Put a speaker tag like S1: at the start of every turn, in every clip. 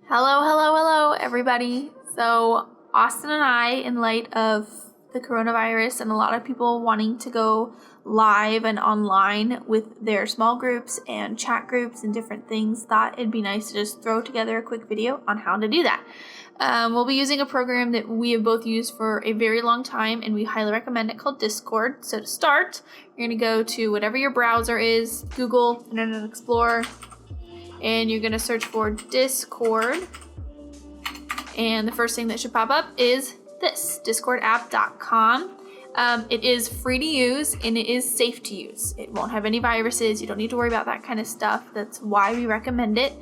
S1: Hello, everybody. So, Austin and I, in light of the coronavirus and a lot of people wanting to go live and online with their small groups and chat groups and different things, thought it'd be nice to just throw together a quick video on how to do that. We'll be using a program that we have both used for a very long time, and we highly recommend it, called Discord. So to start, you're going to go to whatever your browser is, Google, Internet Explorer, and you're going to search for Discord. And the first thing that should pop up is this, discordapp.com. It is free to use and it is safe to use. It won't have any viruses. You don't need to worry about that kind of stuff. That's why we recommend it.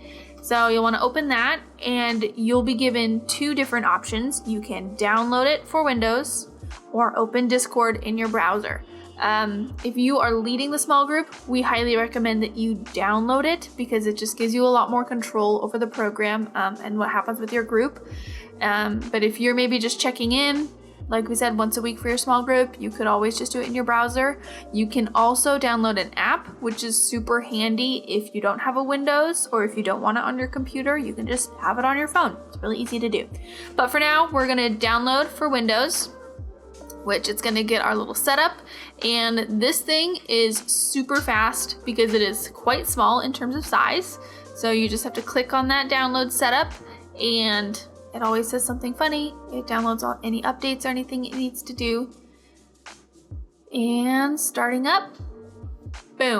S1: So you'll want to open that and you'll be given two different options. You can download it for Windows or open Discord in your browser. If you are leading the small group, we highly recommend that you download it because it just gives you a lot more control over the program and what happens with your group. But if you're maybe just checking in, like we said, once a week for your small group, you could always just do it in your browser. You can also download an app, which is super handy if you don't have a Windows or if you don't want it on your computer, you can just have it on your phone. It's really easy to do. But for now, we're going to download for Windows, which it's going to get our little setup. And this thing is super fast because it is quite small in terms of size. So you just have to click on that download setup and it always says something funny. It downloads all, any updates or anything it needs to do. And starting up, boom.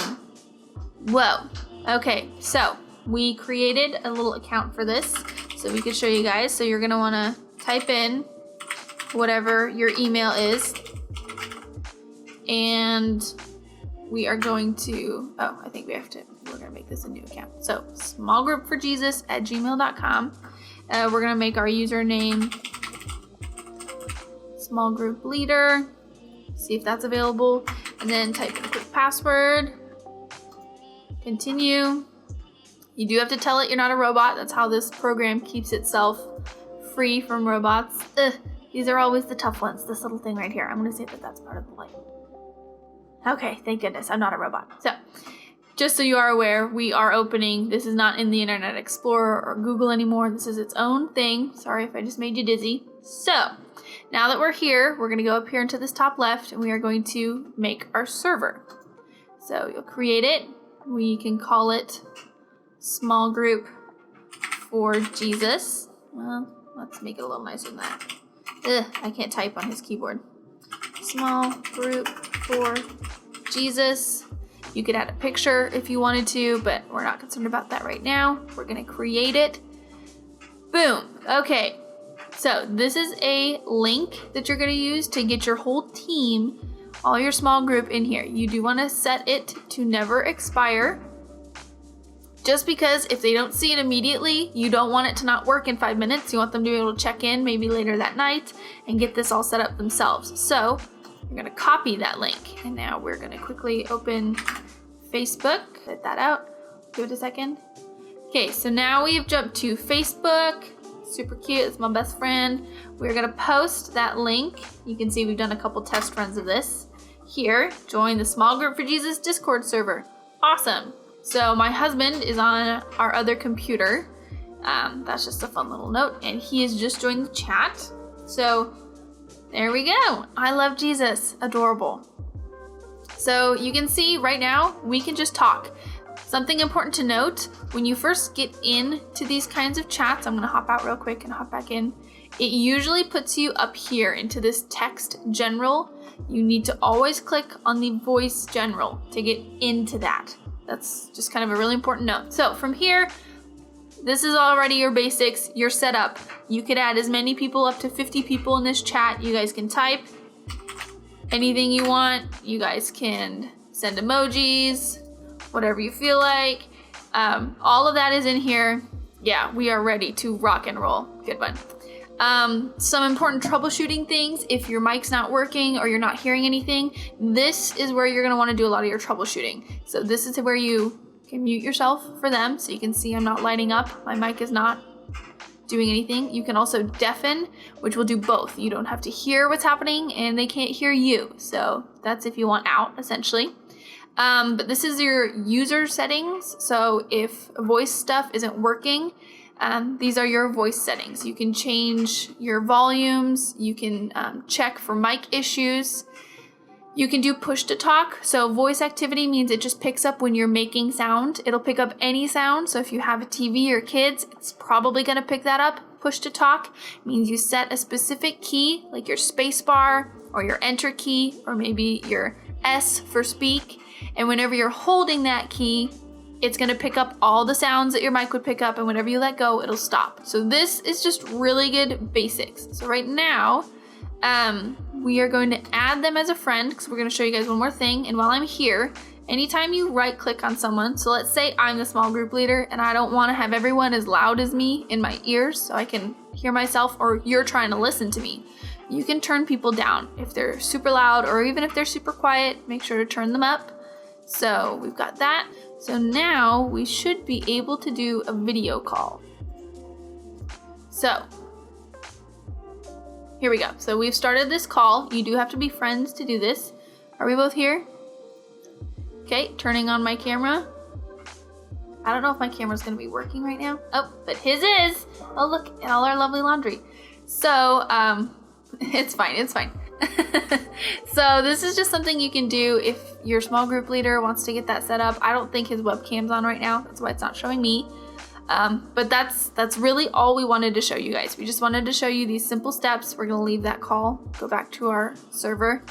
S1: Whoa. Okay, so we created a little account for this so we could show you guys. So you're going to want to type in whatever your email is, and we are going to, we're gonna make this a new account. So smallgroupforjesus@gmail.com. We're gonna make our username small group leader, see if that's available, and then type in a quick password, continue. You do have to tell it you're not a robot. That's how this program keeps itself free from robots. These are always the tough ones. This little thing right here. I'm going to say that that's part of the light. Okay, thank goodness. I'm not a robot. So, just so you are aware, we are opening. This is not in the Internet Explorer or Google anymore. This is its own thing. Sorry if I just made you dizzy. So, now that we're here, we're going to go up here into this top left, and we are going to make our server. So, you'll create it. We can call it Small Group for Jesus. Well, let's make it a little nicer than that. I can't type on his keyboard. Small group for Jesus. You could add a picture if you wanted to, but we're not concerned about that right now. We're going to create it. Boom. Okay. So this is a link that you're going to use to get your whole team, all your small group in here. You do want to set it to never expire. Just because if they don't see it immediately, you don't want it to not work in 5 minutes. You want them to be able to check in maybe later that night and get this all set up themselves. So you're going to copy that link. And now we're going to quickly open Facebook. Get that out. Give it a second. Okay, so now we have jumped to Facebook. Super cute. It's my best friend. We're going to post that link. You can see we've done a couple test runs of this. Here, join the Small Group for Jesus Discord server. Awesome. So my husband is on our other computer. That's just a fun little note. And he has just joined the chat. So there we go. I love Jesus. Adorable. So you can see right now, we can just talk. Something important to note, when you first get into these kinds of chats, I'm going to hop out real quick and hop back in. It usually puts you up here into this text general. You need to always click on the voice general to get into that. That's just kind of a really important note. So from here, this is already your basics, your setup. You could add as many people, up to 50 people in this chat. You guys can type anything you want. You guys can send emojis, whatever you feel like. All of that is in here. Yeah, we are ready to rock and roll. Good one. Some important troubleshooting things. If your mic's not working or you're not hearing anything, this is where you're going to want to do a lot of your troubleshooting. So this is where you can mute yourself for them so you can see I'm not lighting up. My mic is not doing anything. You can also deafen, which will do both. You don't have to hear what's happening and they can't hear you. So that's if you want out, essentially. But this is your user settings. So if voice stuff isn't working, These are your voice settings. You can change your volumes. You can check for mic issues. You can do push to talk. So voice activity means it just picks up when you're making sound. It'll pick up any sound. So if you have a TV or kids, it's probably going to pick that up. Push to talk means you set a specific key, like your space bar or your enter key, or maybe your S for speak. And whenever you're holding that key, it's going to pick up all the sounds that your mic would pick up, and whenever you let go, it'll stop. So this is just really good basics. So right now, we are going to add them as a friend because we're going to show you guys one more thing. And while I'm here, anytime you right click on someone, so let's say I'm the small group leader and I don't want to have everyone as loud as me in my ears so I can hear myself, or you're trying to listen to me, you can turn people down. If they're super loud or even if they're super quiet, make sure to turn them up. So we've got that. So now we should be able to do a video call. So here we go. So we've started this call. You do have to be friends to do this. Are we both here? Okay, turning on my camera. I don't know if my camera's gonna be working right now. Oh, but his is. Oh, look at all our lovely laundry. So, it's fine, it's fine. So this is just something you can do if your small group leader wants to get that set up. I don't think his webcam's on right now. That's why it's not showing me. But that's really all we wanted to show you guys. We just wanted to show you these simple steps. We're gonna leave that call, go back to our server.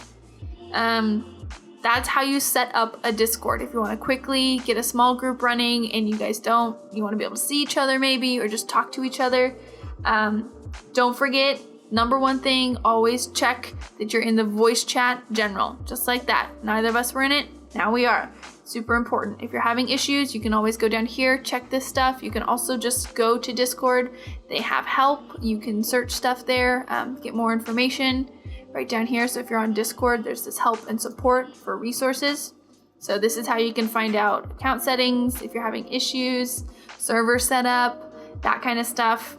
S1: That's how you set up a Discord. If you want to quickly get a small group running and you guys don't, you want to be able to see each other maybe, or just talk to each other. Don't forget, number one thing, always check that you're in the voice chat general, just like that. Neither of us were in it, now we are. Super important. If you're having issues, you can always go down here, check this stuff. You can also just go to Discord. They have help. You can search stuff there, get more information right down here. So if you're on Discord, there's this help and support for resources. So this is how you can find out account settings, if you're having issues, server setup, that kind of stuff.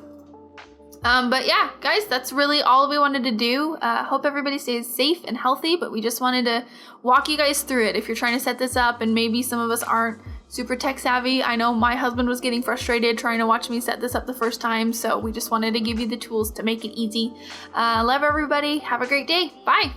S1: But yeah, guys, that's really all we wanted to do. Hope everybody stays safe and healthy, but we just wanted to walk you guys through it. If you're trying to set this up and maybe some of us aren't super tech savvy, I know my husband was getting frustrated trying to watch me set this up the first time, so we just wanted to give you the tools to make it easy. Love everybody. Have a great day. Bye.